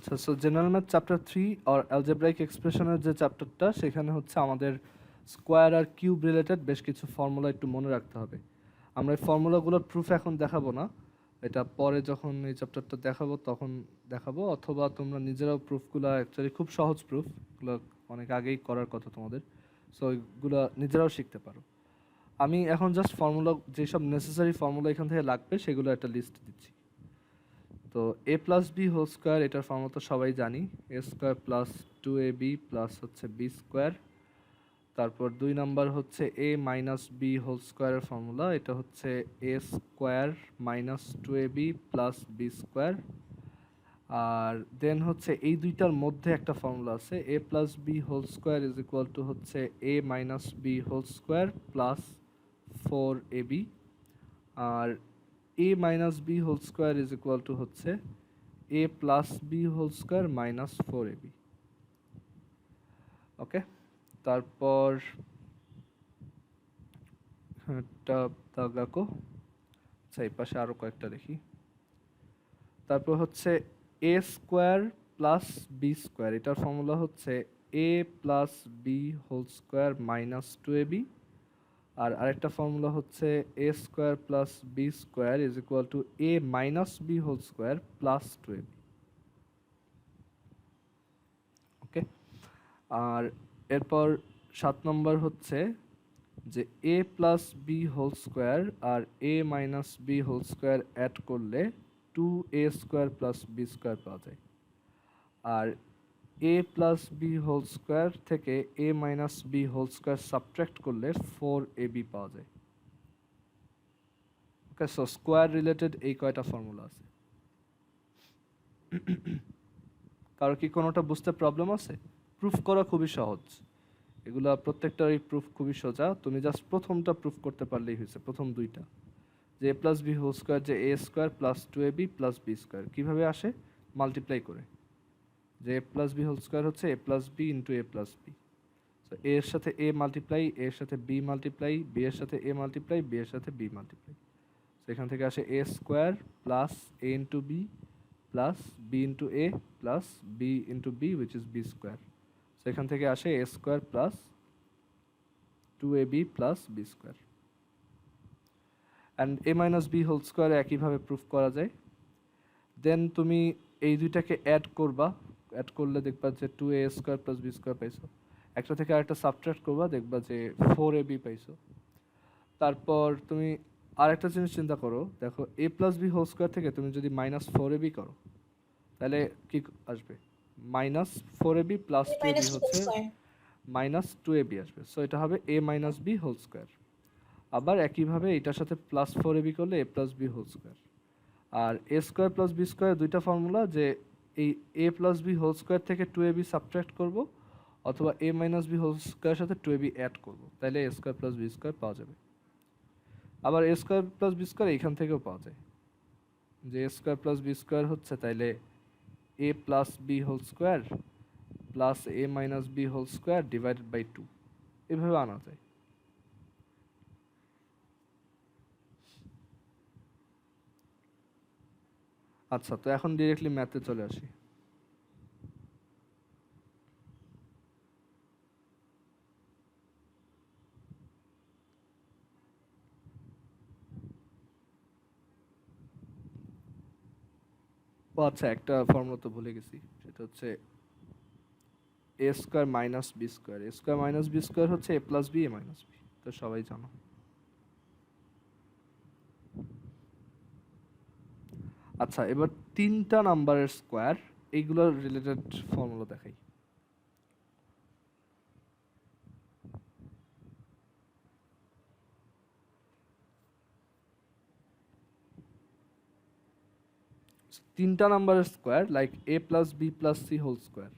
আচ্ছা, so general math chapter 3 আর algebraic এক্সপ্রেশনের যে চ্যাপ্টারটা, সেখানে হচ্ছে আমাদের স্কোয়ার আর কিউব রিলেটেড বেশ কিছু ফর্মুলা একটু মনে রাখতে হবে। আমরা এই ফর্মুলাগুলোর প্রুফ এখন দেখাবো না, এটা পরে যখন এই চ্যাপ্টারটা দেখাবো তখন দেখাবো, অথবা তোমরা নিজেরাও প্রুফগুলো, অ্যাকচুয়ালি খুব সহজ প্রুফ, এগুলো অনেক আগেই করার কথা তোমাদের, সো এগুলো নিজেরাও শিখতে পারো। আমি এখন জাস্ট ফর্মুলা, যেসব নেসেসারি ফর্মুলা এখান থেকে লাগবে সেগুলো একটা লিস্ট দিচ্ছি। তো a plus B whole square, এটার ফর্মুলা তো সবাই জানি, a square plus 2ab plus হচ্ছে বি স্কোয়ার। তারপর 2 নাম্বার হচ্ছে এ মাইনাস বি হোল স্কোয়ারের ফর্মুলা, এটা হচ্ছে এ square minus 2ab plus B square. আর দেন হচ্ছে এই দুইটার মধ্যে একটা ফর্মুলা আছে, a plus B whole square is equal to হচ্ছে এ minus B whole square plus 4ab। আর A minus B whole square is equal to হচ্ছে A plus B whole square minus 4ab। Okay, তারপর একটা দাগ রাখো। আচ্ছা, এই পাশে আরও কয়েকটা দেখি। তারপর হচ্ছে এ স্কোয়ার প্লাস বি স্কোয়ার, এটার ফর্মুলা হচ্ছে A plus B whole square minus 2ab। আর আরেকটা ফর্মুলা হচ্ছে এ square plus B square is equal to A minus B whole square plus 2ab। Okay, আর এরপর 7 নম্বর হচ্ছে যে A plus B whole square আর A minus B whole square add করলে 2a square plus B square পাওয়া যায়। আর A plus B whole square থেকে A minus B whole square subtract করলে 4ab পাওয়া যায়। ওকে, সো স্কোয়ার রিলেটেড এই কয়টা ফর্মুলা আছে। কারো কি কোনোটা বুঝতে প্রবলেম আছে? প্রুফ করা খুবই সহজ, এগুলা প্রত্যেকটারই প্রুফ খুবই সোজা, তুমি জাস্ট প্রথমটা প্রুফ করতে পারলেই হয়েছে, প্রথম দুইটা, যে A plus B whole square, যে A square plus 2ab plus B square কীভাবে আসে, মাল্টিপ্লাই করে, যে A plus B whole square হচ্ছে A plus B into A plus B. So A এর সাথে এ মাল্টিপ্লাই, এর সাথে বি মাল্টিপ্লাই, বি এর সাথে এ মাল্টিপ্লাই, বি এর সাথে বি মাল্টিপ্লাই। সো এখান থেকে আসে A square plus A into B plus B into A plus B into B which is B square. So এখান থেকে আসে A square plus 2ab plus B square. And A minus B whole square একইভাবে proof করা যায়। দেন তুমি এই দুইটাকে add করবা, অ্যাড করলে দেখবা যে 2a square plus B square পাইছো। একটা থেকে আরেকটা সাবট্রাক্ট করবা, দেখবা যে 4ab পাইছো। তারপর তুমি আরেকটা জিনিস চিন্তা করো, দেখো A plus B whole square থেকে তুমি যদি মাইনাস 4ab করো, তাহলে কি আসবে, minus 4ab plus 2ab minus two হচ্ছে স্কোয়ার। মাইনাস 2ab আসবে। সো এটা হবে A minus B whole square. আবার একইভাবে এটার সাথে প্লাস 4ab করলে A plus B whole square. আর এ স্কোয়ার প্লাস বি স্কোয়ার দুইটা ফর্মুলা, যে এই A plus B whole square থেকে 2ab সাবট্রাক্ট করব, অথবা এ মাইনাস বি হোল স্কোয়ারের সাথে 2ab অ্যাড করব, তাহলে এ স্কোয়ার প্লাস বি স্কোয়ার পাওয়া যাবে। আবার A square plus B square এইখান থেকেও পাওয়া যায়, যে A square plus B square হচ্ছে তাইলে A plus B whole square plus A minus B whole square divided by 2, এভাবে আনা যায়। আচ্ছা, তো এখন ডিরেক্টলি ম্যাথে চলে আসি। ও আচ্ছা, একটা ফর্মুলা তো ভুলে গেছি, সেটা হচ্ছে এ square minus B square. A square minus B square হচ্ছে A plus B A minus B, তো সবাই জানো। আচ্ছা, এবার 3টা নাম্বারের স্কোয়ার, এইগুলোর রিলেটেড ফর্মুলা দেখাই। তিনটা নাম্বারের square, like A plus B plus C whole square,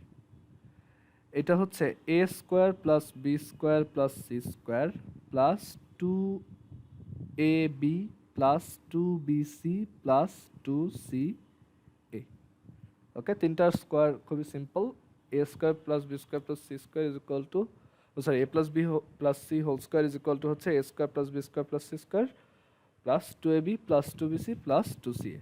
এটা হচ্ছে এ square plus B square plus C square plus 2ab plus 2bc plus 2ca। Okay, তিনটার স্কোয়ার খুবই simple, A square plus B square plus C square is equal to, sorry, A plus B plus C whole square is equal to হচ্ছে এ square plus B square plus C square plus 2ab plus 2bc plus 2ca।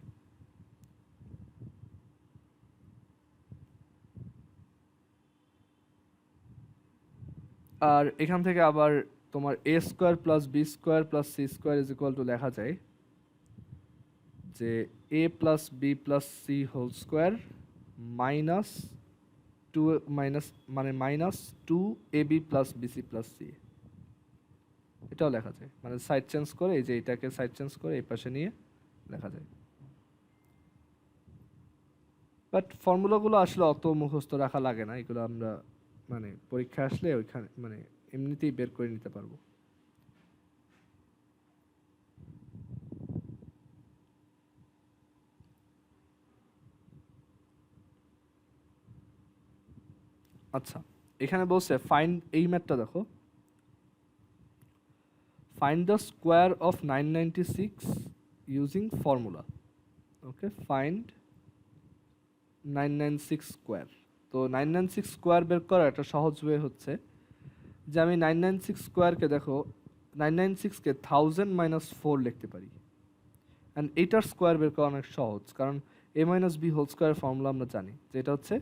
আর এখান থেকে আবার তোমার a square plus B square plus C square is equal to লেখা যায় যে a plus B plus C whole square minus two minus মানে minus two A B plus BC plus C, এটাও লেখা যায়, মানে সাইড চেঞ্জ করে এই যে এটাকে সাইড চেঞ্জ করে এই পাশে নিয়ে লেখা যায়। বাট ফর্মুলাগুলো আসলে অত মুখস্থ রাখা লাগে না, এগুলো আমরা মানে পরীক্ষা আসলে ওইখানে মানে এমনিতেই বের করে নিতে পারবো। আচ্ছা, এখানে বলছে ফাইন্ড, এই ম্যাথটা দেখো, find the square of 996 using formula. Okay, find 996 square. তো 996 স্কোয়ার বের করার একটা সহজ ওয়ে হচ্ছে যে আমি 996 স্কোয়ারকে দেখো 996কে 1000 মাইনাস 4 লিখতে পারি, অ্যান্ড এইটার স্কোয়ার বের করা অনেক সহজ, কারণ A minus B whole square formula আমরা জানি যে এটা হচ্ছে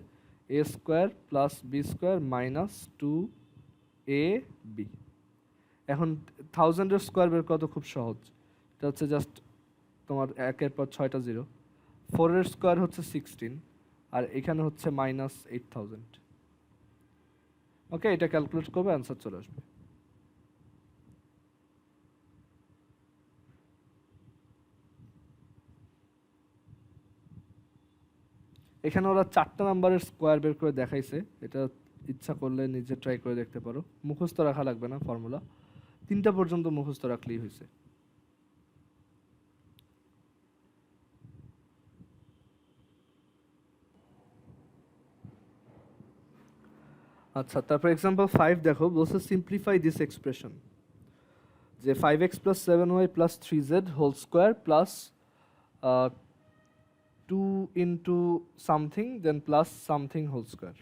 এ square plus B square minus two A B. এখন 1000-এর স্কোয়ার বের করা তো খুব সহজ, এটা হচ্ছে জাস্ট তোমার একের পর 6টা জিরো, 4-এর স্কোয়ার হচ্ছে 16, আর এখানে হচ্ছে মাইনাস 8000। ওকে, এটা ক্যালকুলেট করবে, অ্যান্সার চলে আসবে। এখানে ওরা 4টা নাম্বারের স্কোয়ার বের করে দেখাইছে, এটা ইচ্ছা করলে নিজে ট্রাই করে দেখতে পারো, মুখস্থ রাখা লাগবে না ফর্মুলা, 3টা পর্যন্ত মুখস্থ রাখলেই হয়েছে। আচ্ছা, তারপর এক্সাম্পল 5 দেখো, বলছে সিম্পলিফাই দিস এক্সপ্রেশন, যে 5x plus 7y plus 3z whole square plus 2 into something then plus something whole square.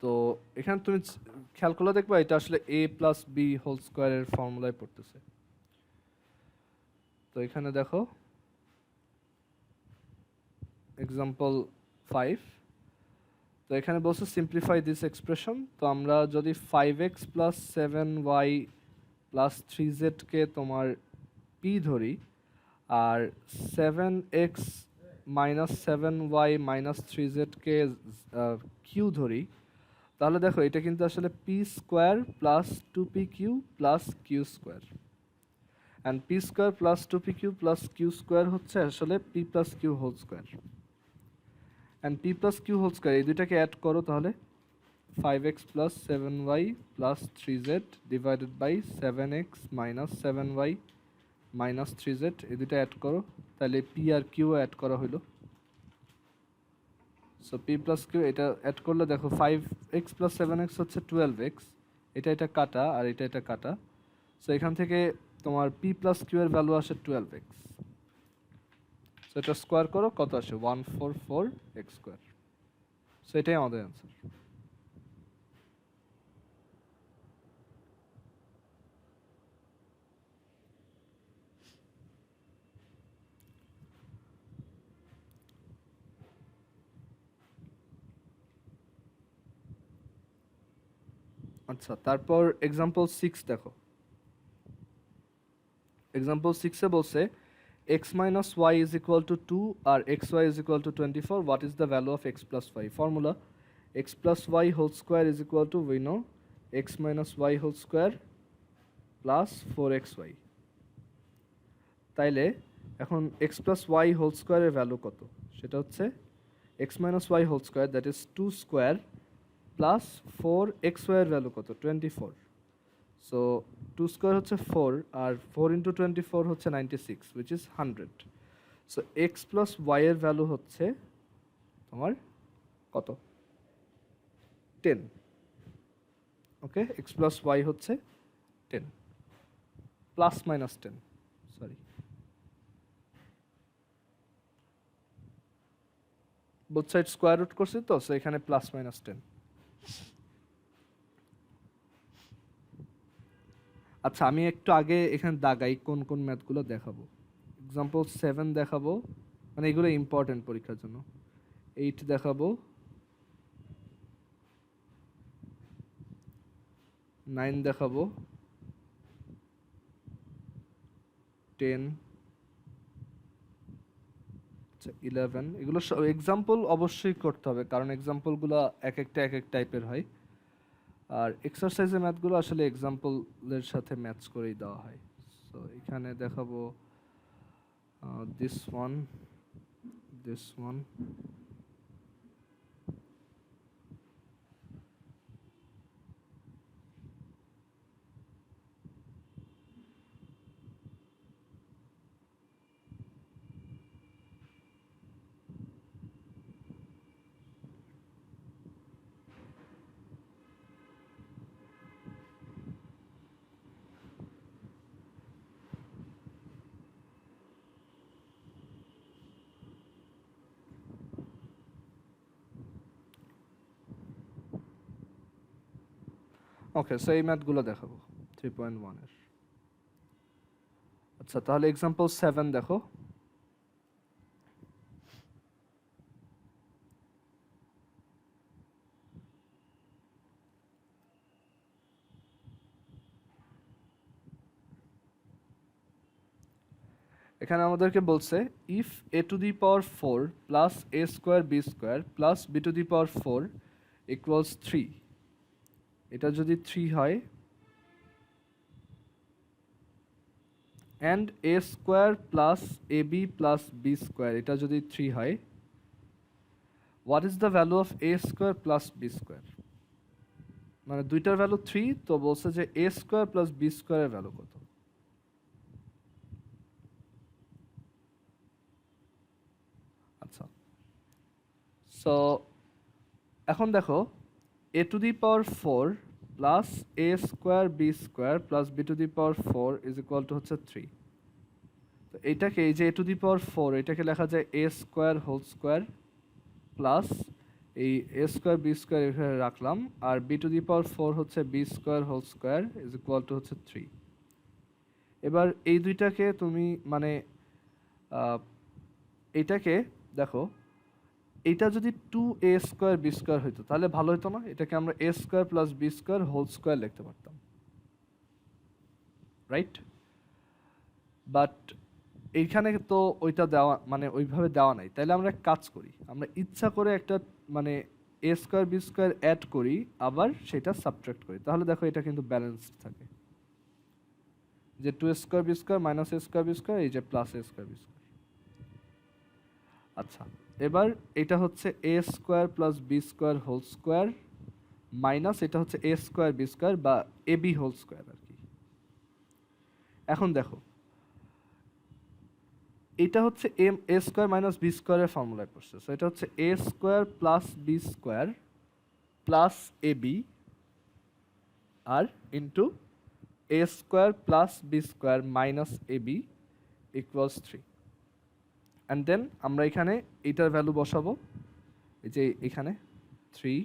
তো এখানে তুমি খেয়াল করলে দেখবা এটা আসলে a প্লাস বি হোল স্কোয়ারের ফর্মুলায় পড়তেছে। তো এখানে দেখো এক্সাম্পল 5, তো এখানে বলছে সিম্পলিফাই দিস এক্সপ্রেশন। তো আমরা যদি 5x প্লাস 7y প্লাস 3zকে তোমার p ধরি আর 7x মাইনাস 7y মাইনাস 3zকে কিউ ধরি, তাহলে দেখো এটা কিন্তু আসলে P square plus 2pq plus Q square, and P square plus 2pq plus Q square হচ্ছে আসলে P plus Q whole square, and P plus Q whole square এই দুইটাকে অ্যাড করো, তাহলে 5x plus 7y plus 3z divided by 7x minus 7y minus 3z, এই দুটো add করো, তাহলে পি আর কিউ অ্যাড করা হইলো। সো পি প্লাস কিউ এটা অ্যাড করলে দেখো 5x প্লাস 7x হচ্ছে 12x, এটা কাটা আর এটা কাটা, সো এখান থেকে তোমার পি প্লাস কিউ এর ভ্যালু আসে 12x, সো এটা স্কোয়ার করো, কত আসে 144x স্কোয়ার। সো এটাই আমাদের অ্যান্সার। আচ্ছা, তারপর এক্সাম্পল 6 দেখো, এক্সাম্পল 6 এ বলছে x minus y is equal to 2 R xy is equal to 24, what is the value of x plus y? Formula x plus y whole square is equal to, we know, x minus y whole square plus 4xy। তাইলে এখন x plus y whole square এর value কত, সেটা হচ্ছে x minus y whole square, that is 2 square plus 4xy এর value কত 24, so 2 square হচ্ছে 4 আর 4 into 24 হচ্ছে 96, which is 100। So x plus y এর ভ্যালু হচ্ছে তোমার কত 10। ওকে, x প্লাস y হচ্ছে 10 plus minus 10, sorry both side square root করছি তো, সো এখানে প্লাস মাইনাস 10। আচ্ছা, আমি একটু আগে এখানে দাগাই কোন কোন ম্যাথগুলো দেখাবো। এক্সাম্পল 7 দেখাবো, মানে এগুলো ইম্পর্টেন্ট পরীক্ষার জন্য। 8 দেখাবো, 9 দেখাবো, 10, 11। এগুলো এক্সাম্পল অবশ্যই করতে হবে, কারণ এক্সাম্পলগুলো এক একটা এক এক টাইপের হয়। আর এক্সারসাইজের ম্যাথগুলো আসলে এক্সাম্পলের সাথে ম্যাচ করেই দেওয়া হয়। সো এখানে দেখাবো this one, this one. Okay, so এই ম্যাথগুলো দেখাবো 3.1 এর। আচ্ছা, তাহলে এক্সাম্পল 7 দেখো। এখানে আমাদেরকে বলছে if a to the power 4 plus a square b square plus b two the power 4 equals 3, এটা যদি 3 হয়, and a square plus ab plus b square এটা যদি 3 হয়, what is the value of a square plus b square? মানে দুইটার value 3, তো বলছে যে a স্কোয়ার প্লাস b স্কোয়ারের ভ্যালু কত। আচ্ছা, সো এখন দেখো a to the power 4 plus a square b square plus b two the power 4 is equal to হচ্ছে 3। তো এইটাকে, এই যে a টু দি পাওয়ার 4, এটাকে লেখা যায় a square whole square plus এই a স্কোয়ার b স্কোয়ার এখানে রাখলাম, আর b টু দি পাওয়ার 4 হচ্ছে b square whole square is equal to হচ্ছে 3। এবার এই দুইটাকে তুমি মানে এইটাকে দেখো, এটা যদি 2a স্কোয়ার b স্কোয়ার হইতো তাহলে ভালো হতো না? এটাকে আমরা a square plus b square whole square লিখতে পারতাম, রাইট? বাট এইখানে তো ওইটা দেওয়া মানে ওইভাবে দেওয়া নাই। তাহলে আমরা এক কাজ করি, আমরা ইচ্ছা করে একটা মানে a square b square add করি, আবার সেটা সাবট্রাক্ট করি, তাহলে দেখো এটা কিন্তু ব্যালেন্সড থাকে। যে 2a square b square minus a square b square, এই যে plus a square b square. আচ্ছা, এবার এটা হচ্ছে a square plus b square whole square minus এটা হচ্ছে a স্কোয়ার b স্কোয়ার বা ab হোল স্কোয়ার আর কি। এখন দেখো, এটা হচ্ছে a স্কোয়ার মাইনাস b স্কোয়ারের ফর্মুলায় পড়ছে। সো এটা হচ্ছে a square plus b square plus ab আর into a square plus b square minus ab equals 3। And then আমরা এখানে এইটার ভ্যালু বসাবো, এই যে এখানে 3,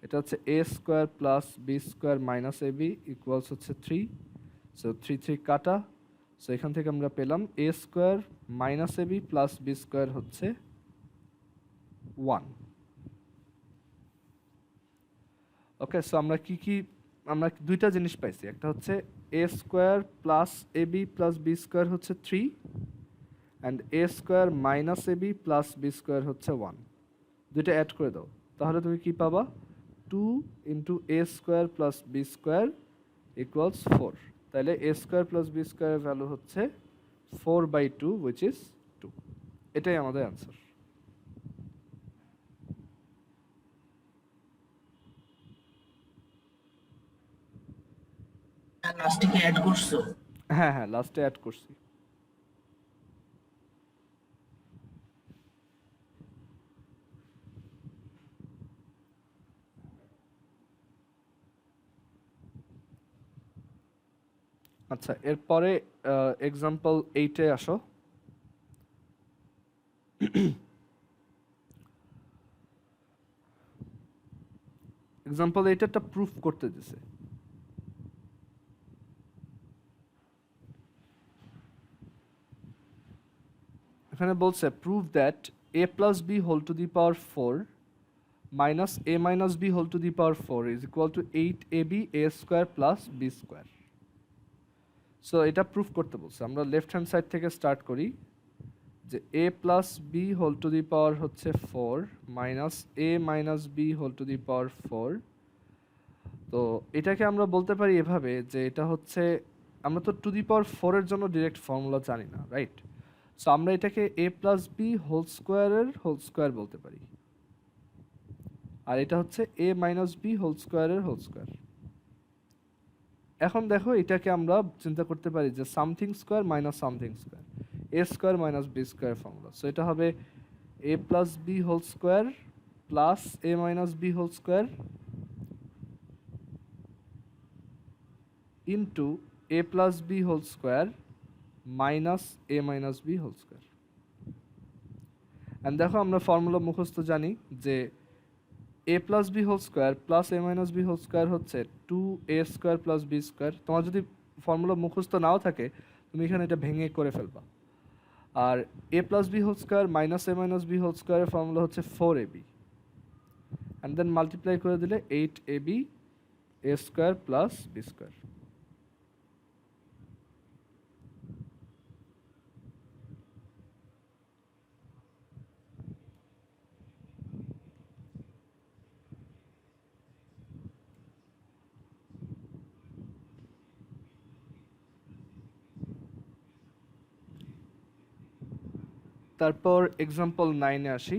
এটা হচ্ছে a square plus b square minus ab equals হচ্ছে 3। সো 3 3 কাটা, সো এখান থেকে আমরা পেলাম a square minus ab plus b square হচ্ছে 1। ওকে, সো আমরা আমরা দুইটা জিনিস পাইছি, একটা হচ্ছে a square plus ab plus b square হচ্ছে 3 and a square minus ab plus b square হচ্ছে 1। দুইটা অ্যাড করে দাও, তাহলে তুমি কি পাবা? 2 into a square plus b square equals 4। তাহলে a স্কোয়ার প্লাস b স্কোয়ারের ভ্যালু হচ্ছে 4/2 উইচ ইজ 2। এটাই আমাদের অ্যান্সার। লাস্টে কি অ্যাড করছো? হ্যাঁ হ্যাঁ, লাস্টে অ্যাড করছি। আচ্ছা, এরপরে এক্সাম্পল 8-এ আসো। এক্সাম্পল 8 একটা প্রুফ করতে দিছে। এখানে বলছে prove that a plus b whole to the power 4 minus a minus b whole to the power 4 is equal to 8ab a square plus b square. So এটা প্রুফ করতে বলছে। আমরা লেফট হ্যান্ড সাইড থেকে start করি যে a plus B whole to the power হচ্ছে 4 minus a minus B whole to the power 4। তো এটাকে আমরা বলতে পারি এভাবে যে এটা হচ্ছে, আমরা তো টু দি পাওয়ার 4 এর জন্য ডিরেক্ট ফর্মুলা জানি না, রাইট? সো আমরা এটাকে a প্লাস বি হোল স্কোয়ারের হোল স্কোয়ার বলতে পারি, আর এটা হচ্ছে a মাইনাস বি হোল স্কোয়ারের হোল স্কোয়ার। এখন দেখো এটাকে আমরা চিন্তা করতে পারি যে something square minus something square, A square minus B square formula. So এটা হবে A plus B whole square plus A minus B whole square into A plus B whole square minus A minus B whole square. And দেখো আমরা formula মুখস্থ জানি যে a plus B whole square plus A minus B whole square হচ্ছে 2a square plus B square. তোমার যদি formula মুখস্থ নাও থাকে তুমি এখানে এটা ভেঙে করে ফেলবা। আর a plus B whole square minus A minus B whole স্কোয়ারের ফর্মুলা হচ্ছে 4ab, অ্যান্ড দেন মাল্টিপ্লাই করে দিলে 8ab a square plus B square. তারপর এক্সাম্পল 9-এ আসি।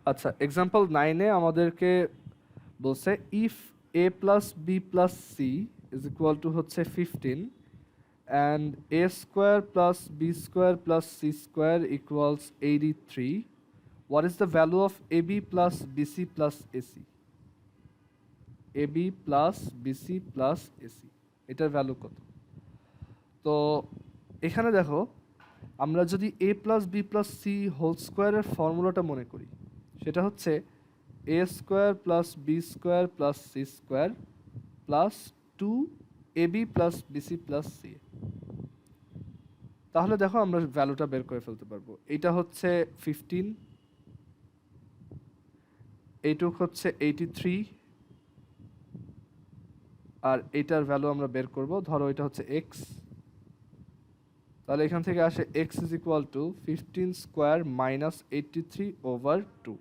আচ্ছা, এক্সাম্পল 9-এ আমাদেরকে বলছে if a plus B plus C is equal to হচ্ছে 15 and a square plus B square plus C square equals 83, what is the value of A B plus BC plus AC? A B plus BC plus AC, এটার value কত? তো এখানে দেখো আমরা যদি A plus B plus C whole স্কোয়ারের ফর্মুলাটা মনে করি, সেটা হচ্ছে এ square plus B square plus C square plus 2ab plus BC plus C. তাহলে দেখো আমরা ভ্যালুটা বের করে ফেলতে পারবো। এটা হচ্ছে 15, এইটুক হচ্ছে 83, আর এটার ভ্যালু আমরা বের করব, ধরো এটা হচ্ছে এক্স। তাহলে এখান থেকে আসে x is equal two 15 square minus 83 over 2।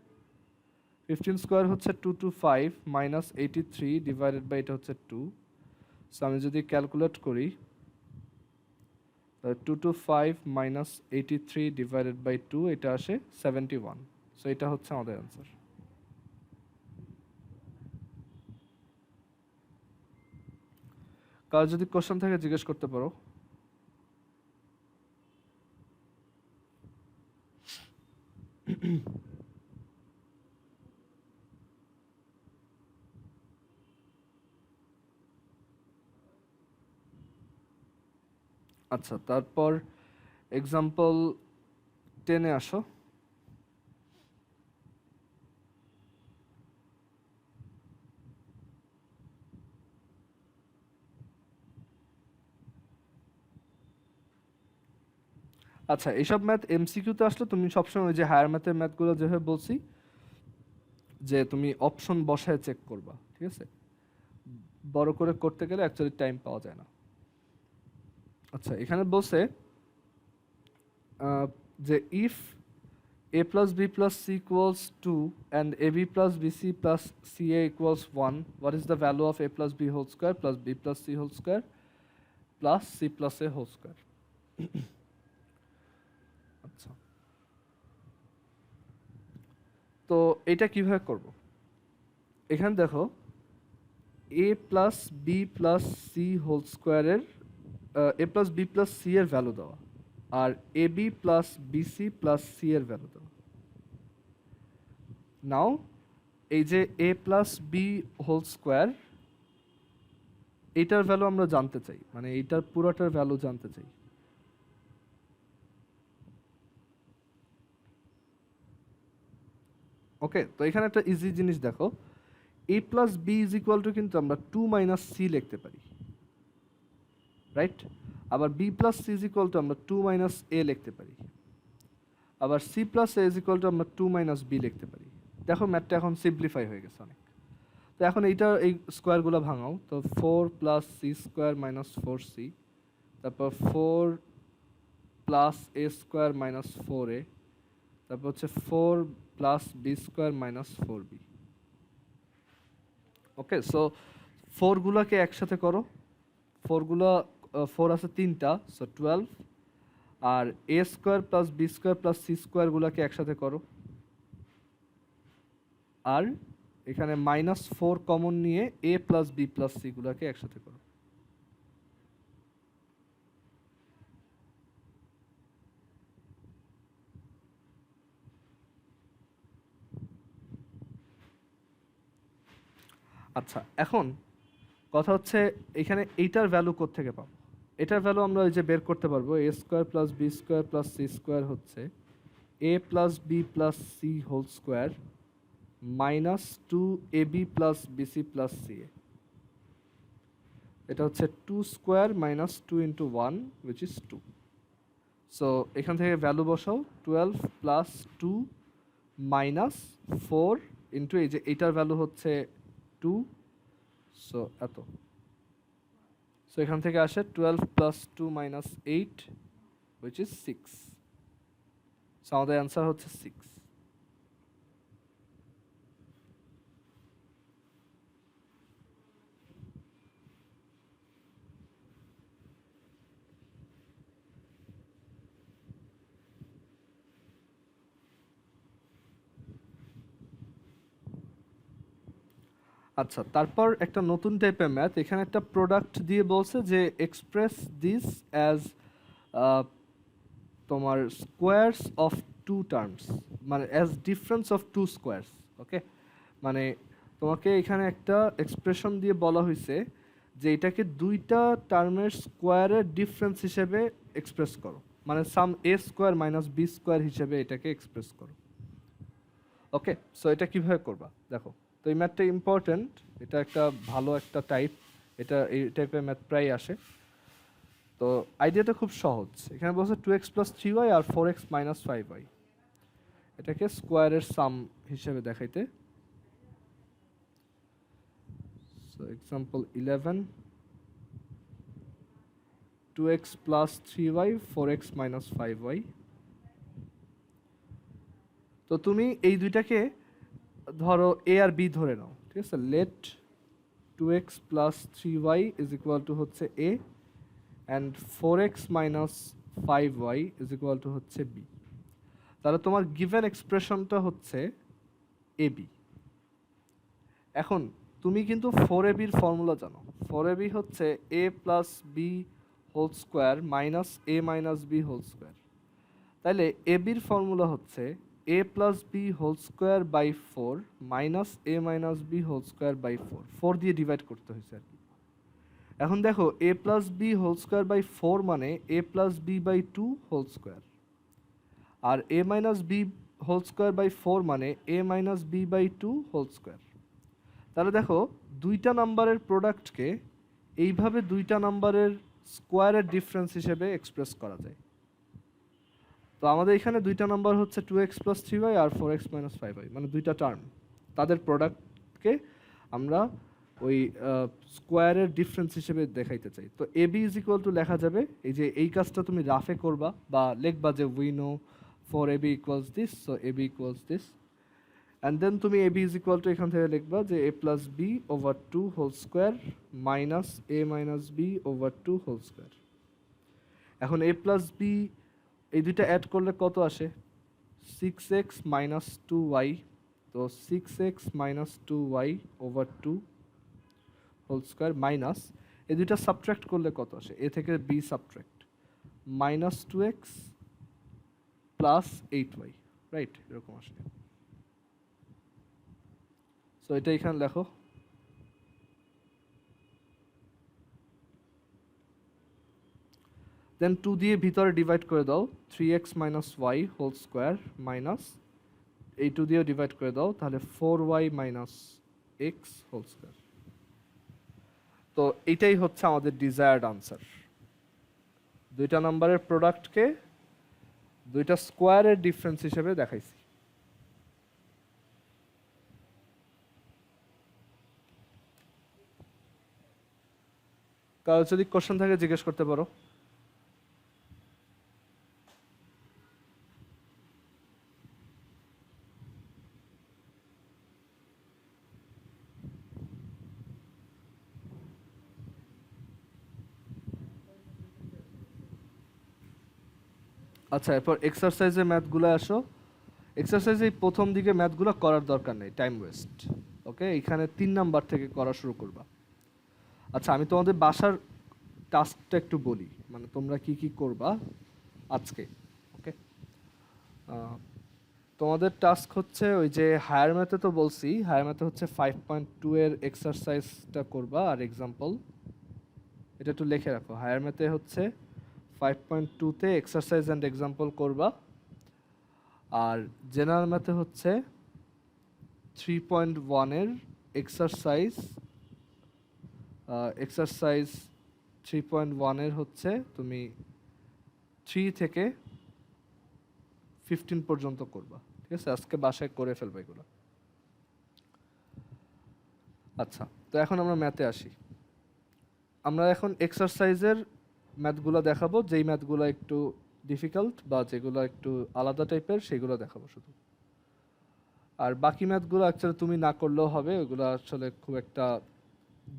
15 square হচ্ছে 225 মাইনাস 83 ডিভাইডেড বাই এটা হচ্ছে 2। সো আমি যদি ক্যালকুলেট করি 225 মাইনাস 83 ডিভাইডেড বাই 2, এটা আসে 71। সো এটা হচ্ছে আমাদের অ্যান্সার। কার যদি কোশ্চেন থাকে জিজ্ঞেস করতে পারো। আচ্ছা, তারপর এক্সাম্পল 10-এ আসো। আচ্ছা, এইসব ম্যাথ এমসিকিউতে আসলে তুমি সবসময় ওই যে হায়ার ম্যাথের ম্যাথগুলো যেভাবে বলছি যে তুমি অপশন বসায় চেক করবা, ঠিক আছে? বড় করে করতে গেলে অ্যাকচুয়ালি টাইম পাওয়া যায় না। আচ্ছা, এখানে বলছে যে if a plus b plus c equals 2 and ab plus bc plus ca equals 1, what is the value of a plus b whole square plus b plus c whole square plus c plus a whole square? আচ্ছা, তো এটা কিভাবে করব? এখানে দেখো a plus B plus C whole স্কোয়ারের a plus B plus C এর value দেওয়া, আর A B plus BC plus C এর ভ্যালু দেওয়া। নাও এই যে A plus B whole square, এইটার ভ্যালু আমরা জানতে চাই, মানে এইটার পুরোটার ভ্যালু জানতে চাই। ওকে, তো এখানে একটা ইজি জিনিস দেখো, a plus B is equal to কিন্তু আমরা 2 মাইনাস সি লিখতে পারি, রাইট? আবার B plus C is equal to আমরা 2 মাইনাস এ লিখতে পারি, আবার C plus A is equal to আমরা 2 মাইনাস বি লিখতে পারি। দেখো ম্যাথটা এখন সিম্পলিফাই হয়ে গেছে অনেক। তো এখন এই স্কোয়ারগুলো ভাঙাও, তো 4 plus C square minus 4c, তারপর 4 plus a square minus 4a, তারপর হচ্ছে 4 plus B square minus 4b। Okay, so ফোরগুলোকে একসাথে করো, ফোরগুলো 4 আছে 3টা, সো 12, আর এ square plus B square plus C স্কোয়ারগুলোকে একসাথে করো, আর এখানে -4 কমন নিয়ে A plus B plus C গুলাকে একসাথে করো। আচ্ছা, এখন কথা হচ্ছে এখানে এইটার ভ্যালু কোত্থেকে পাবো? এটার ভ্যালু আমরা ওই যে বের করতে পারবো, A square plus B square plus C square হচ্ছে A plus B plus C whole square minus 2ab plus BC plus C A. এটা হচ্ছে 2 square minus 2 into 1 which is 2। So এখান থেকে ভ্যালু বসাও, 12 প্লাস 2 মাইনাস 4 ইন্টু এই যে এইটার value হচ্ছে 2, সো এত। সো এখান থেকে আসে 12 plus 2 minus 8 which is 6। So আমাদের অ্যান্সার হচ্ছে 6। আচ্ছা, তারপর একটা নতুন টাইপের ম্যাথ, এখানে একটা প্রোডাক্ট দিয়ে বলছে যে এক্সপ্রেস দিস অ্যাজ তোমার স্কোয়ারস অফ টু টার্মস, মানে as difference of two squares. Okay, মানে তোমাকে এখানে একটা এক্সপ্রেশন দিয়ে বলা হয়েছে যে এটাকে দুইটা টার্মের স্কোয়ারের ডিফারেন্স হিসেবে এক্সপ্রেস করো, মানে সাম এ স্কোয়ার মাইনাস বি স্কোয়ার হিসেবে এটাকে এক্সপ্রেস করো। ওকে, সো এটা কিভাবে করবা দেখো। তো এই ম্যাথটা ইম্পর্টেন্ট, এটা একটা ভালো একটা টাইপ, এটা এই টাইপের ম্যাথ প্রায় আসে। তো আইডিয়াটা খুব সহজ, এখানে বলছে 2x প্লাস 3y আর 4x মাইনাস 5y, এটাকে স্কোয়ারের সাম হিসেবে দেখাইতে। So example 11, 2x plus 3y 4x minus 5y। তো তুমি এই দুইটাকে ধরো এ আর বি ধরে নাও, ঠিক আছে? Let 2x plus 3y is equal to হচ্ছে A and 4x minus 5y is equal to হচ্ছে বি। তাহলে তোমার গিভেন এক্সপ্রেশনটা হচ্ছে এ বি। এখন তুমি কিন্তু 4ab-র ফর্মুলা জানো, 4ab হচ্ছে A plus B whole square minus A minus B whole square. তাহলে ab-র ফর্মুলা হচ্ছে A plus B whole square by 4 minus A minus B whole square by 4, 4 দিয়ে ডিভাইড করতে হয়েছে আর কি। এখন দেখো A plus B whole square by 4 মানে A plus B by 2 whole square, আর A minus B whole square by 4 মানে A minus B by 2 whole square. তাহলে দেখো দুইটা নাম্বারের প্রোডাক্টকে এইভাবে দুইটা নাম্বারের স্কোয়ারের ডিফারেন্স হিসেবে এক্সপ্রেস করা যায়। তো আমাদের এখানে দুইটা নাম্বার হচ্ছে 2x প্লাস 3y আর 4x মাইনাস 5y, মানে দুইটা টার্ম, তাদের প্রোডাক্টকে আমরা ওই স্কোয়ারের ডিফারেন্স হিসেবে দেখাইতে চাই। তো এ বি ইজ ইকুয়াল টু লেখা যাবে, এই যে এই কাজটা তুমি রাফে করবা বা লিখবা যে we know for A B equals this, so A B equals this, and then তুমি A B is equal to এখান থেকে লিখবা যে A plus B over 2 whole square minus A minus B over 2 whole square. এখন A plus B এই দুইটা add করলে কত আসে? 6x মাইনাস 2y, তো 6x minus 2y over 2 whole square minus এই দুইটা সাবট্রাক্ট করলে কত আসে? এ থেকে B subtract minus 2x plus 8y, right? এরকম আসে। সো এটা এখানে লেখো। দেন 2 দিয়ে ভিতরে ডিভাইড করে দাও, 3x minus Y whole square minus এই 2 দিয়ে ডিভাইড করে দাও, তাহলে 4y minus x whole square. তো এটাই হচ্ছে আমাদের ডিজায়ার্ড আনসার। দুইটা নাম্বারের প্রোডাক্টকে দুইটা স্কোয়ারের ডিফারেন্স হিসেবে দেখাইছি। কারো যদি কোশ্চেন থাকে জিজ্ঞেস করতে পারো। আচ্ছা, এরপর এক্সারসাইজে ম্যাথগুলো আসো। এক্সারসাইজে এই প্রথম দিকে ম্যাথগুলো করার দরকার নেই, টাইম ওয়েস্ট। ওকে, এখানে 3 নাম্বার থেকে করা শুরু করবা। আচ্ছা, আমি তোমাদের বাসার টাস্কটা একটু বলি, মানে তোমরা কি কি করবা আজকে। ওকে, তোমাদের টাস্ক হচ্ছে ওই যে হায়ার ম্যাথে তো বলছি, হায়ার ম্যাথে হচ্ছে 5.2 এর এক্সারসাইজটা করবা আর এক্সাম্পল। এটা একটু লিখে রাখো, হায়ার ম্যাথে হচ্ছে 5.2-তে এক্সারসাইজ অ্যান্ড এক্সাম্পল করবা। আর জেনারেল ম্যাথে হচ্ছে 3.1-এর এক্সারসাইজ 3.1-এর হচ্ছে তুমি 3 থেকে 15 পর্যন্ত করবা। ঠিক আছে, আজকে বাসায় করে ফেলবা এগুলো। আচ্ছা, তো এখন আমরা ম্যাথে আসি। আমরা এখন এক্সারসাইজের ম্যাথগুলো দেখাবো, যেই ম্যাথগুলো একটু ডিফিকাল্ট বা যেগুলো একটু আলাদা টাইপের সেগুলো দেখাবো শুধু। আর বাকি ম্যাথগুলো অ্যাকচুয়ালি তুমি না করলেও হবে, ওগুলো আসলে খুব একটা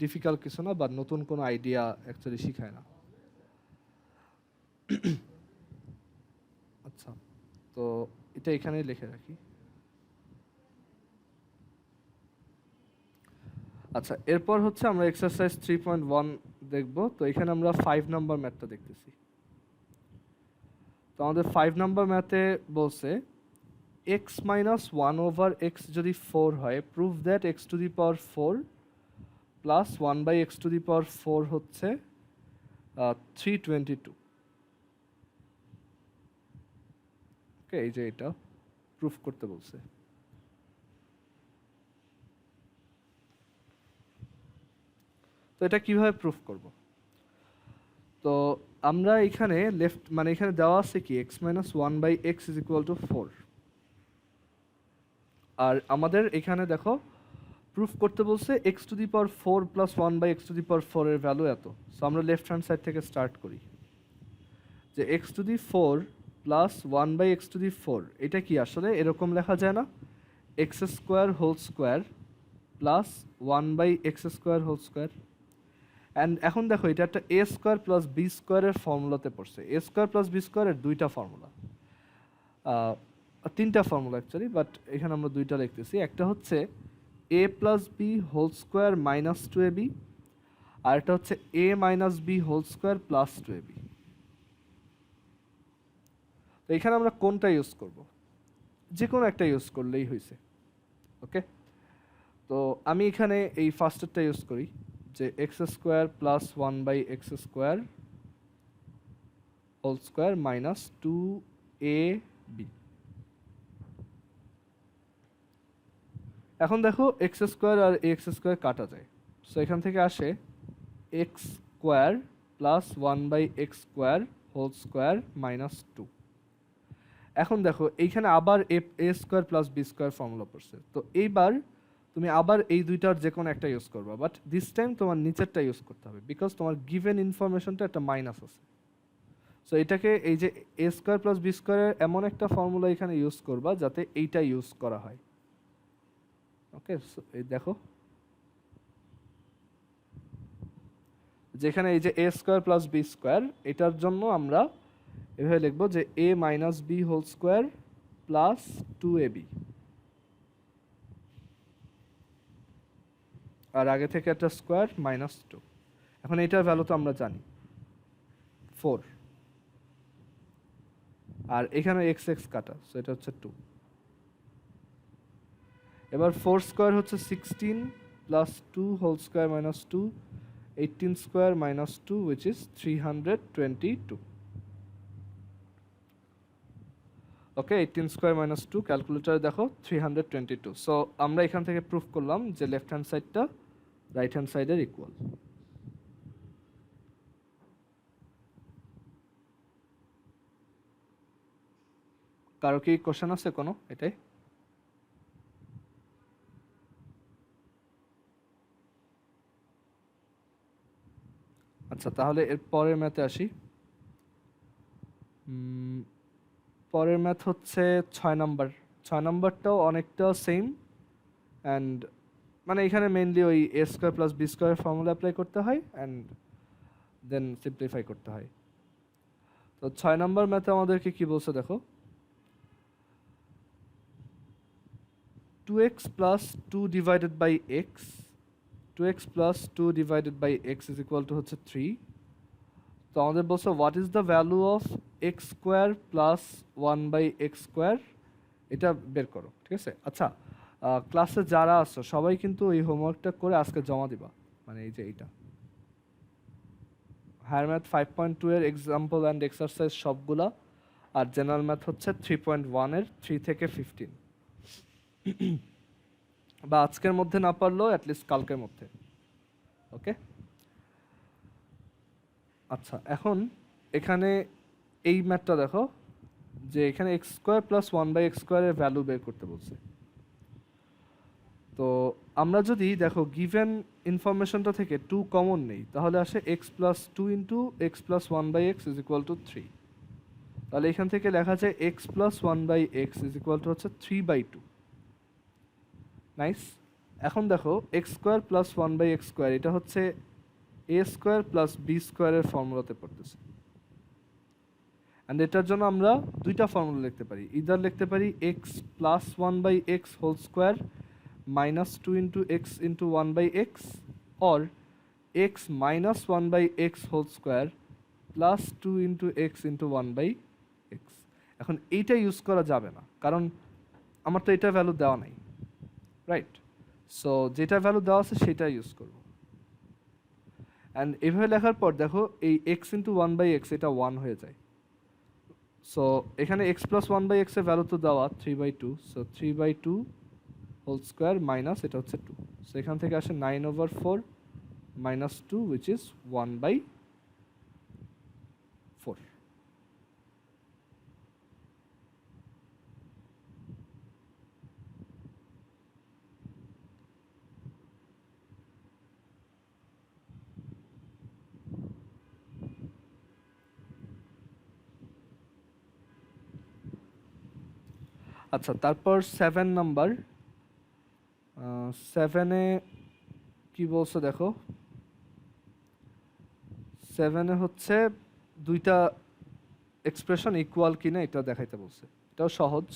ডিফিকাল্ট কিছু না, বা নতুন কোনো আইডিয়া অ্যাকচুয়ালি শিখায় না। আচ্ছা, তো এটা এখানেই লিখে রাখি। আচ্ছা, এরপর হচ্ছে আমরা এক্সারসাইজ 3.1 দেখব। তো এখানে আমরা 5 নাম্বার ম্যাথটা দেখতেছি। তো আমাদের 5 নাম্বার ম্যাথে বলছে x মাইনাস 1/x যদি 4 হয়, prove that x to the power 4 plus 1/x to the power 4 হচ্ছে 322। ওকে, এই যে এটা প্রুফ করতে বলছে। তো এটা কিভাবে প্রুফ করব? তো আমরা এখানে লেফট মানে এখানে দেওয়া আছে কি x minus 1/x is equal to 4। আর আমাদের এখানে দেখো প্রুফ করতে বলছে x to the power 4 plus 1/x to the power 4 এর ভ্যালু এত। সো আমরা লেফট হ্যান্ড সাইড থেকে স্টার্ট করি, যে x to the 4 plus 1/x to the 4 এটা কি আসলে এরকম লেখা যায় না, x square whole square plus 1/x square whole square. And এখন দেখো এটা একটা এ স্কোয়ার প্লাস বি স্কোয়ারের ফর্মুলাতে পড়ছে। এ স্কোয়ার প্লাস বি স্কোয়ারের দুইটা ফর্মুলা, তিনটা ফর্মুলা অ্যাকচুয়ালি, বাট এখানে আমরা দুইটা লিখতেছি। একটা হচ্ছে A plus B whole square minus 2ab, আর একটা হচ্ছে এ minus B whole square plus 2ab। তো এখানে আমরা কোনটা ইউজ করব? যে কোনো একটা ইউজ করলেই হয়েছে। ওকে, তো আমি এখানে এই ফার্স্টেরটা ইউজ করি, যে X square plus 1/x square whole square minus 2ab। এখন দেখো এক্স স্কোয়ার আর এক্স স্কোয়ার কাটা যায়, সো এখান থেকে আসে X square plus 1/x square whole square minus 2। এখন দেখো এইখানে আবার A square plus B square formula পড়ছে। তো এইবার তুমি আবার এই দুইটার যে কোনো একটা ইউজ করবা, বাট দিস টাইম তোমার নিচেরটা ইউজ করতে হবে, বিকজ তোমার গিভেন ইনফরমেশনটা একটা মাইনাস আছে। সো এটাকে এই যে এ স্কোয়ার প্লাস বি স্কোয়ারের এমন একটা ফর্মুলা এখানে ইউজ করবা যাতে এইটা ইউজ করা হয়। ওকে, সো এই দেখো যেখানে এই যে A square plus B square, এটার জন্য আমরা এভাবে লিখবো যে A minus B whole square plus 2ab, আর আগে থেকে একটা স্কোয়ার মাইনাস 2। এখন এটার ভ্যালু তো আমরা জানি 4, আর এখানে এক্স এক্স কাটা, সো এটা হচ্ছে 2। এবার 4 স্কোয়ার হচ্ছে 16 plus 2 whole square minus 2, 18 square minus 2 which is 322। Okay 18 square minus 2 ক্যালকুলেটরে দেখো 322। সো আমরা এখান থেকে প্রুফ করলাম যে লেফট হ্যান্ড সাইডটা রাইট হ্যান্ড সাইডের ইকুয়াল। কারো কি কোশ্চেন আছে কোনো এটাই? আচ্ছা তাহলে এর পরের ম্যাথে আসি। পরের ম্যাথ হচ্ছে 6 নাম্বার। 6 নাম্বারটাও অনেকটা সেম অ্যান্ড মানে এখানে মেইনলি ওই এ square plus B square formula apply করতে হয় অ্যান্ড দেন সিম্পলিফাই করতে হয়। তো 6 নাম্বার ম্যাথে আমাদেরকে কি বলছে দেখো, 2x plus 2 divided by x, 2x plus 2 divided by x is equal to হচ্ছে 3। তো আমাদের বলছে what is the value of x square plus 1/x square, এটা বের করো। ঠিক আছে, আচ্ছা ক্লাসে যারা আছো সবাই কিন্তু এই হোমওয়ার্কটা করে আজকে জমা দিবা, মানে এই যে এইটা হায়ার ম্যাথ 5.2 এর এক্সাম্পল অ্যান্ড এক্সারসাইজ সবগুলা, আর জেনারেল ম্যাথ হচ্ছে 3.1 এর 3 থেকে 15, বা আজকের মধ্যে না পারলেও অ্যাটলিস্ট কালকের মধ্যে। ওকে আচ্ছা এখন এখানে এই ম্যাথটা দেখো যে এখানে এক্স স্কোয়ার প্লাস 1/x স্কোয়ারের ভ্যালু বের করতে বলছে। তো আমরা যদি দেখো গিভেন ইনফরমেশনটা থেকে 2 কমন নেই তাহলে আসে x plus 2 into x plus 1/x is equal two 3। তাহলে এখান থেকে লেখা যায় x plus 1/x is equal to হচ্ছে 3/2। নাইস। এখন দেখো X square plus 1/x square এটা হচ্ছে এ স্কোয়ার প্লাস বি স্কোয়ারের ফর্মুলাতে পড়তেছে, অ্যান্ড এটার জন্য আমরা দুইটা ফর্মুলা লিখতে পারি, ইদার লিখতে পারি X plus 1/x whole square minus 2 into X into 1/x, or X minus 1/x whole square plus 2 into X into 1/x। এখন এইটা ইউজ করা যাবে না কারণ আমার তো এটা ভ্যালু দেওয়া নাই, রাইট? সো যেটা ভ্যালু দেওয়া আছে সেটা ইউজ করব। অ্যান্ড এভাবে লেখার পর দেখো এই এক্স ইন্টু 1/x এটা 1 হয়ে যায়। সো এখানে এক্স প্লাস 1/x এর ভ্যালু তো দেওয়া 3/2, সো 3/2 হোল স্কোয়ার মাইনাস এটা হচ্ছে 2, সো এখান থেকে আসে 9/4 মাইনাস 2 উইচ ইজ 1/4। আচ্ছা তারপর 7 নাম্বার, 7-এ কি বলছো দেখো, 7-এ হচ্ছে দুইটা এক্সপ্রেশন ইকুয়াল কিনা এটা দেখাইতে বলছে, এটাও সহজ।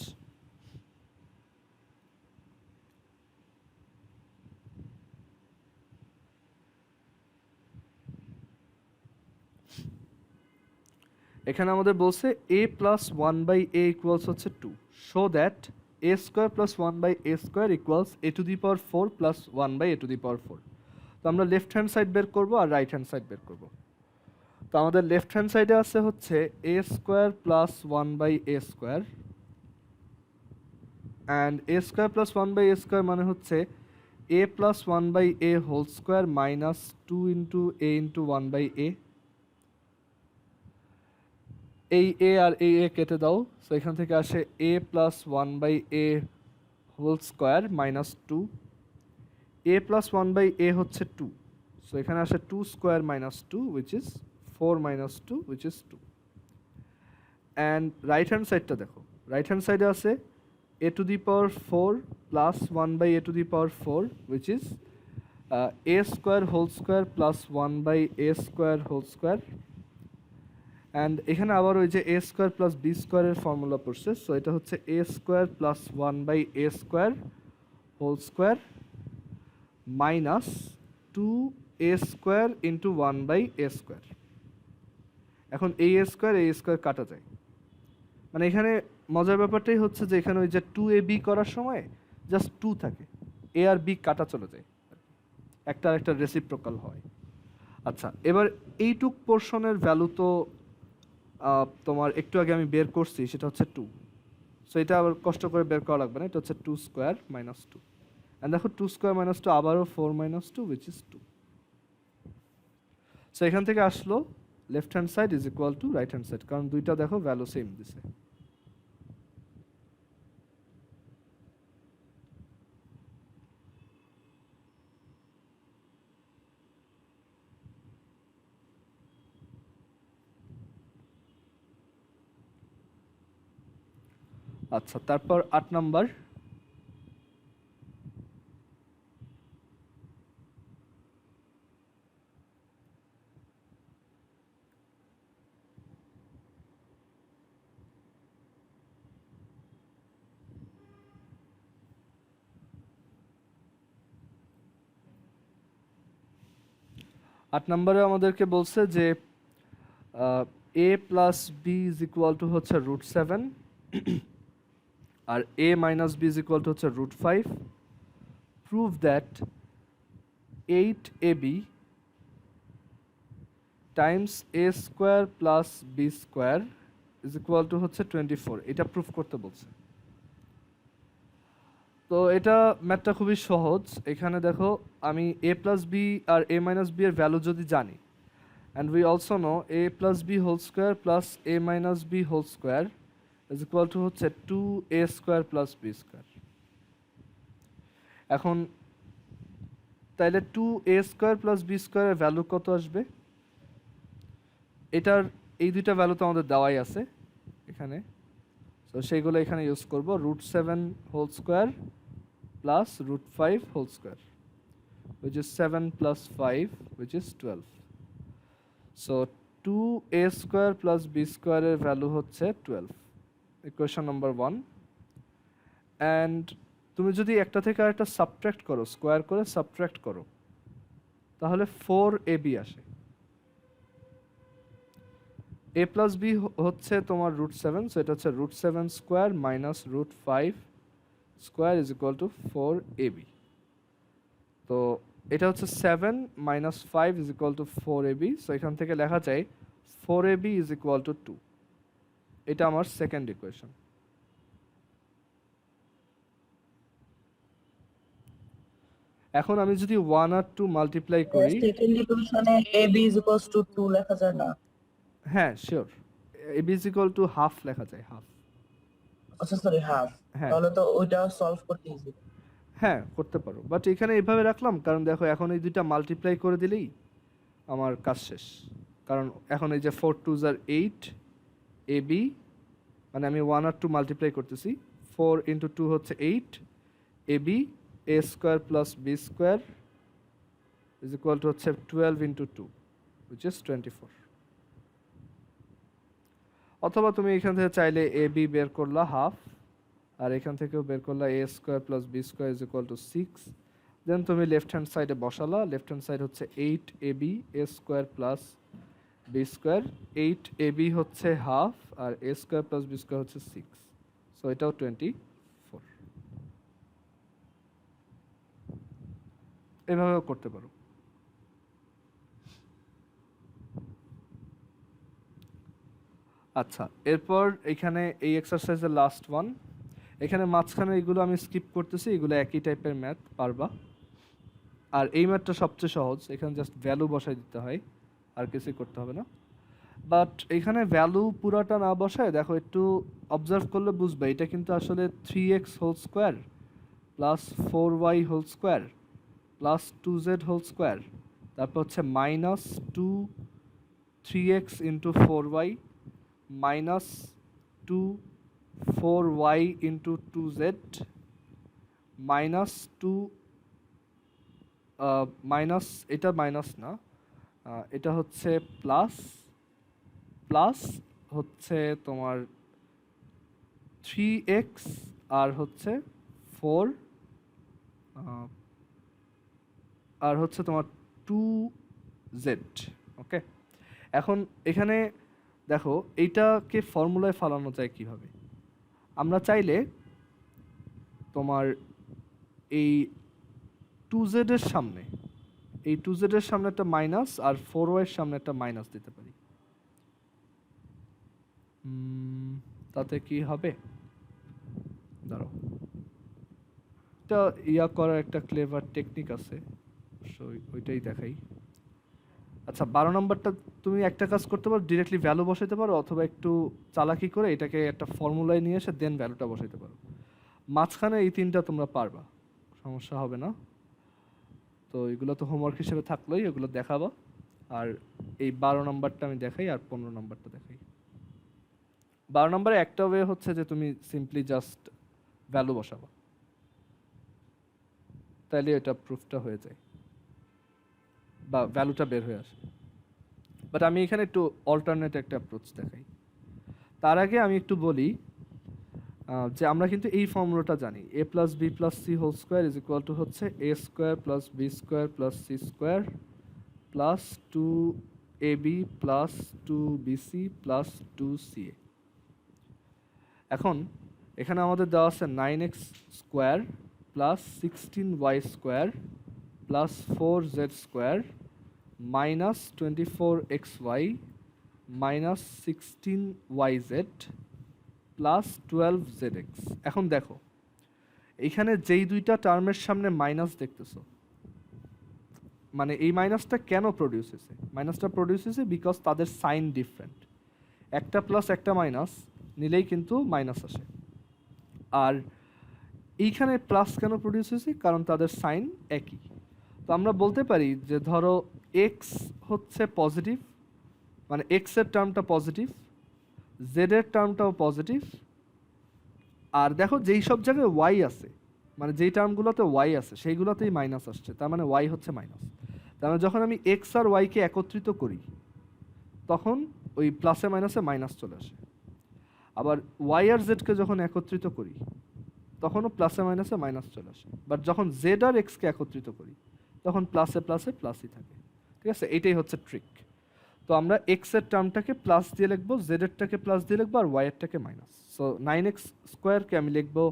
এখানে আমাদের বলছে a প্লাস 1/a ইকুয়ালস হচ্ছে 2, show that a square plus 1/a square equals a to the power 4 plus 1/a to the power 4। তো আমরা লেফট হ্যান্ড সাইড বের করবো আর রাইট হ্যান্ড সাইড বের করবো। তো আমাদের লেফট হ্যান্ড সাইডে আছে হচ্ছে a square plus 1/a square, and a square plus 1/a square মানে হচ্ছে a plus 1/a whole square minus 2 into a into 1/a। এই এ আর এই এ কেটে দাও, সো এখান থেকে আসে a plus 1/a whole square minus 2, a plus 1/a হচ্ছে 2, সো এখানে আসে 2 square minus 2 which is 4 minus 2 which is 2। And right hand সাইডটা দেখো, রাইট হ্যান্ড সাইডে আছে a to the power 4 plus 1/a to the power 4 which is a square whole square plus 1/a square whole square. And এখানে আবার ওই যে A square plus B স্কোয়ারের formula পড়ছে, সো এটা হচ্ছে এ square plus 1/a square whole square minus 2a square into 1/a square. এখন এই এ স্কোয়ার কাটা যায়, মানে এখানে মজার ব্যাপারটাই হচ্ছে যে এখানে ওই যে 2ab করার সময় জাস্ট 2 থাকে, এ আর বি কাটা চলে যায়, একটা আরেকটা রেসিপ্রোকাল হয়। আচ্ছা এবার এইটুক পোর্শনের ভ্যালু তো তোমার একটু আগে আমি বের করছি, সেটা হচ্ছে 2। সো এটা আবার কষ্ট করে বের করা লাগবে না, এটা হচ্ছে 2 স্কোয়ার মাইনাস 2। অ্যান্ড দেখো 2 স্কোয়ার মাইনাস 2 আবারও 4 মাইনাস 2 উইচ ইজ 2। সো এখান থেকে আসলো left hand side is equal two right hand side, কারণ দুইটা দেখো ভ্যালু সেম দিছে। আচ্ছা, তারপর 8 নাম্বার। আট নম্বরে আমাদেরকে বলছে যে A plus B is equal to হচ্ছে রুট 7 আর A minus B is equal to হচ্ছে root 5। Prove that 8ab times A square plus B square is equal to হচ্ছে 24। এটা প্রুফ করতে বলছে। তো এটা ম্যাথটা খুবই সহজ। এখানে দেখো আমি এ প্লাস বি আর এ মাইনাস বি এর ভ্যালু যদি জানি, and we also know A plus B whole square plus A minus B whole square is equal to হচ্ছে 2a square plus B square. এখন তাইলে 2a স্কোয়ার প্লাস বি স্কোয়ারের value কত আসবে? এটার এই দুইটা ভ্যালু তো আমাদের দেওয়াই আছে এখানে, তো সেইগুলো এখানে ইউজ করব। Root 7 whole square plus root 5 whole square which is 7 plus 5 which is 12. So 2a square plus b square এর ভ্যালু হচ্ছে 12, ইকুয়েশন নাম্বার 1। অ্যান্ড তুমি যদি একটা থেকে আরেকটা সাবট্রাক্ট করো, স্কোয়ার করে সাবট্রাক্ট করো, তাহলে 4ab আসে। a প্লাস b হচ্ছে তোমার রুট 7, সো এটা হচ্ছে root 7 square minus root 5 square is equal to 4ab। তো এটা হচ্ছে 7 মাইনাস 5 is equal to 4ab। So এখান থেকে লেখা যায় 4ab ইজ ইকুয়াল টু 2। এটা আমার সেকেন্ড ইকুয়েশন। এখন আমি যদি 1 আর 2 মাল্টিপ্লাই করি, সেকেন্ড ইকুয়েশনে ab is equals to 2 লেখা যায় না? হ্যাঁ sure, ab is equal to half লেখা যায়, হাফ। আচ্ছা সরি, হাফ। হ্যাঁ তাহলে তো ওইটা সলভ করতে ইজি। হ্যাঁ করতে পারো, বাট এখানে এভাবে রাখলাম কারণ দেখো এখন এই দুইটা মাল্টিপ্লাই করে দিলেই আমার কাজ শেষ। কারণ এখন এই যে 4 2s are 8 ab, মানে আমি 1 আর 2 মাল্টিপ্লাই করতেছি, 4 ইন্টু 2 হচ্ছে 8 ab a square plus B square is equal to হচ্ছে 12 ইন্টু 2 which is 24। অথবা তুমি এখান থেকে চাইলে এ বি বের করলা হাফ, আর এখান থেকেও বের করলা A square plus B square is equal to 6। Then তুমি লেফট হ্যান্ড সাইডে বসালা, লেফট হ্যান্ড সাইড হচ্ছে 8ab a square plus B square, 8ab হচ্ছে হাফ আর এ স্কোয়ার প্লাস বি স্কোয়ার হচ্ছে 6, সো এটাও 24। এভাবেও করতে পারো। আচ্ছা, এরপর এখানে এই এক্সারসাইজের লাস্ট ওয়ান। এখানে মাঝখানে এগুলো আমি স্কিপ করতেছি, এগুলো একই টাইপের ম্যাথ, পারবা। আর এই ম্যাথটা সবচেয়ে সহজ, এখানে জাস্ট ভ্যালু বসাই দিতে হয়, আর কিছুই করতে হবে না। বাট এখানে ভ্যালু পুরাটা না বসায় দেখো একটু অবজার্ভ করলে বুঝবে এটা কিন্তু আসলে 3x whole square plus 4y whole square plus 2z whole square, তারপর হচ্ছে minus 2 3x into 4y minus 2 4y into 2z minus 2 minus, এটা মাইনাস না, এটা হচ্ছে প্লাস, প্লাস হচ্ছে তোমার 3x আর হচ্ছে 4 আর হচ্ছে তোমার 2z। ওকে, এখন এখানে দেখো এইটাকে ফর্মুলায় ফালানো যায় কিভাবে। আমরা চাইলে তোমার এই 2z এর সামনে, এই 2z এর সামনে একটা মাইনাস আর 4y এর সামনে একটা মাইনাস দিতে পারি। তাতে কি হবে? দাঁড়াও, এটা ইয়া করার একটা ক্লেভার টেকনিক আছে, সো ওইটাই দেখাই। আচ্ছা 12 নম্বরটা তুমি একটা কাজ করতে পারো, ডিরেক্টলি ভ্যালু বসাইতে পারো, অথবা একটু চালাকি করে এটাকে একটা ফর্মুলায় নিয়ে এসে দেন ভ্যালুটা বসাইতে পারো। মাঝখানে এই তিনটা তোমরা পারবা, সমস্যা হবে না। তো এগুলো তো হোমওয়ার্ক হিসেবে থাকলোই, এগুলো দেখাবা। আর এই 12 নম্বরটা আমি দেখাই, আর 15 নম্বরটা দেখাই। 12 নম্বরে একটা ওয়ে হচ্ছে যে তুমি সিম্পলি জাস্ট ভ্যালু বসাবা, তাহলে এটা প্রুফটা হয়ে যায় বা ভ্যালুটা বের হয়ে আসে। বাট আমি এখানে একটু অল্টারনেট একটা অ্যাপ্রোচ দেখাই। তার আগে আমি একটু বলি যে আমরা কিন্তু এই ফর্মুলাটা জানি, a plus B plus C whole square is equal to হচ্ছে a square plus B square plus C square plus 2ab plus 2bc plus 2ca। এখন এখানে আমাদের দেওয়া আছে 9x square plus 16y square plus 4z square minus 24xy minus 16yz plus 12zx। এখন দেখো এইখানে যেই দুইটা টার্মের সামনে মাইনাস দেখতেছো, মানে এই মাইনাসটা কেন প্রডিউস হয়েছে? মাইনাসটা প্রডিউস হয়েছে বিকজ তাদের সাইন ডিফারেন্ট। একটা প্লাস একটা মাইনাস নিলেই কিন্তু মাইনাস আসে। আর এইখানে প্লাস কেন প্রডিউস হয়েছে? কারণ তাদের সাইন একই। তো আমরা বলতে পারি যে ধরো এক্স হচ্ছে পজিটিভ, মানে এক্স এর টার্মটা পজিটিভ, জেড এর টার্মটাও পজিটিভ, আর দেখো যেই সব জায়গায় ওয়াই আছে, মানে যেই টার্মগুলোতে ওয়াই আছে সেইগুলোতেই মাইনাস আসছে, তার মানে ওয়াই হচ্ছে মাইনাস। তার মানে যখন আমি এক্স আর ওয়াইকে একত্রিত করি তখন ওই প্লাসে মাইনাসে মাইনাস চলে আসে। আবার ওয়াই আর জেডকে যখন একত্রিত করি তখনও প্লাসে মাইনাসে মাইনাস চলে আসে। বাট যখন জেড আর এক্সকে একত্রিত করি তখন প্লাসে প্লাসে প্লাসই থাকে। ঠিক আছে, এইটাই হচ্ছে ট্রিক। তো আমরা এক্স এর টার্মটাকে প্লাস দিয়ে লিখবো, জেড এরটাকে প্লাস দিয়ে লিখবো, আর ওয়াই এরটাকে মাইনাস। সো 9x স্কোয়ারকে আমি লিখবো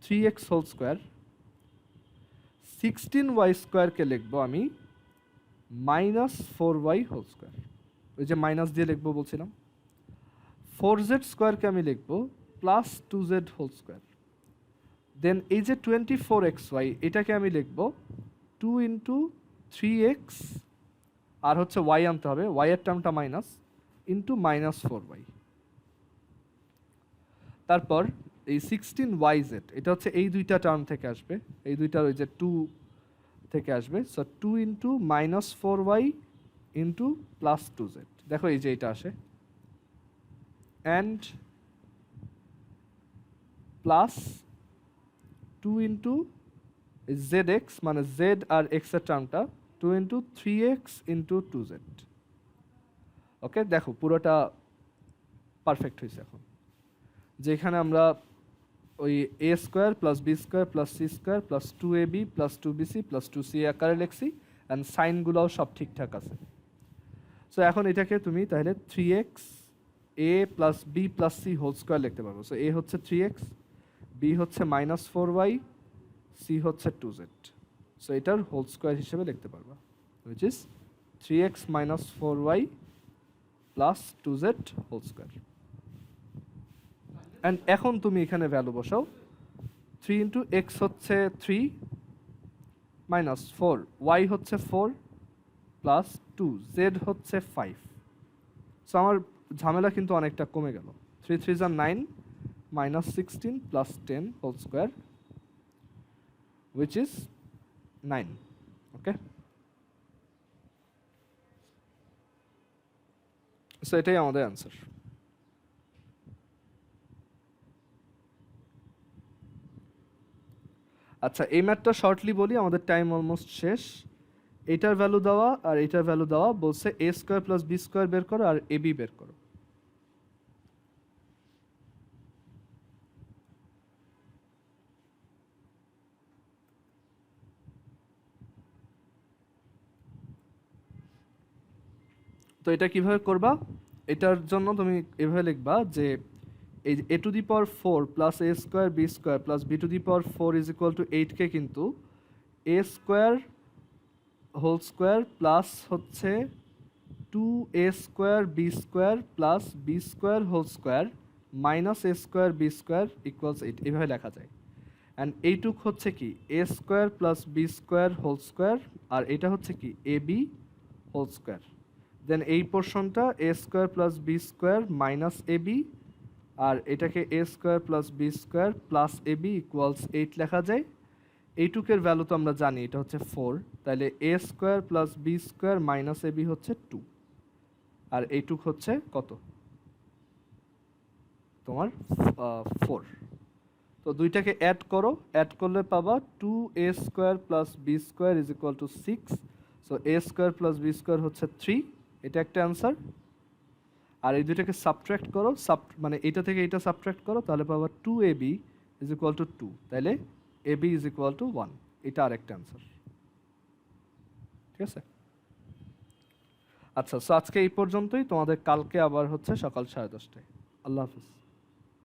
3x হোল স্কোয়ার, 16y স্কোয়ারকে লিখবো আমি মাইনাস 4y হোল স্কোয়ার, ওই যে মাইনাস দিয়ে লিখবো বলছিলাম। 4z স্কোয়ারকে আমি লিখবো প্লাস 2z হোল স্কোয়ার। দেন এই যে 24xy এটাকে আমি লিখবো 2 ইন্টু 3x, আর হচ্ছে y আনতে হবে, y এর টার্মটা মাইনাস, ইন্টু মাইনাস 4y। তারপর এই 16yz এটা হচ্ছে এই দুইটা টার্ম থেকে আসবে, এই দুইটার ওই যে 2 থেকে আসবে। So 2 into minus 4y into plus 2z, দেখো এই যে এটা আসে, অ্যান্ড প্লাস 2 ইন্টু zx, মানে z আর x এর টার্মটা 2 ইন্টু 3x ইন্টু 2z। ওকে, দেখো পুরোটা পারফেক্ট হয়েছে। এখন যেখানে আমরা ওই এ square plus B square plus C square plus 2ab plus 2bc plus 2ca আকারে লিখছি, অ্যান্ড সাইনগুলোও সব ঠিকঠাক আছে। সো এখন এটাকে তুমি তাহলে 3x a plus B plus C whole square লিখতে পারবো। সো a হচ্ছে 3x, b হচ্ছে মাইনাস 4y, c হচ্ছে 2z। সো এটার হোল স্কোয়ার হিসেবে লিখতে পারবা, which is 3x minus 4y plus 2z whole square. And এখন তুমি এখানে ভ্যালু বসাও, 3 ইন্টু এক্স হচ্ছে 3 মাইনাস 4, ওয়াই হচ্ছে 4 প্লাস 2, জেড হচ্ছে 5। সো আমার ঝামেলা কিন্তু অনেকটা কমে গেল। 3 3 are 9 minus 16 plus 10 whole square, which is 9. Okay, so এটাই আমাদের অ্যান্সার। আচ্ছা এই ম্যাথটা শর্টলি বলি, আমাদের টাইম অলমোস্ট শেষ। এটার ভ্যালু দেওয়া আর এটার ভ্যালু দেওয়া, বলছে এ স্কোয়ার প্লাস বি স্কোয়ার বের করো আর এ বি বের করো। তো এটা কিভাবে করবা? এটার জন্য তুমি এভাবে লিখবা যে এই a to the power 4 plus a square b square plus b to the power 4 is equal to 8কে কিন্তু a square whole square plus হচ্ছে 2a square b square plus B square whole square minus a square b square equals 8 এইভাবে লেখা যায়। And এইটুক হচ্ছে কি a square plus B square whole square, আর এটা হচ্ছে কি এ বি হোল স্কোয়ার। দেন এই পোর্শনটা a square plus B square minus a b, আর এটাকে a square plus B square plus a B equals 8 লেখা যায়। এইটুকের ভ্যালু তো আমরা জানি, এটা হচ্ছে 4, তাহলে এ square plus B square minus a b হচ্ছে 2, আর এইটুক হচ্ছে কত তোমার 4। তো দুইটাকে অ্যাড করো, অ্যাড করলে পাবা 2a square plus B square is equal to 6। So A square plus B square হচ্ছে 3, এটা একটা অ্যান্সার। আর এই দুইটাকে সাবট্রাক্ট করো, মানে এটা থেকে এটা সাবট্রাক্ট করো, তাহলে পাবা 2ab ইজ ইকুয়াল টু 2, তাহলে ab ইজ ইকুয়াল টু 1, এটা আরেকটা অ্যান্সার। ঠিক আছে, আচ্ছা, সো আজকে এই পর্যন্তই। তোমাদের কালকে আবার হচ্ছে সকাল 10:30টায়। আল্লাহ হাফিজ।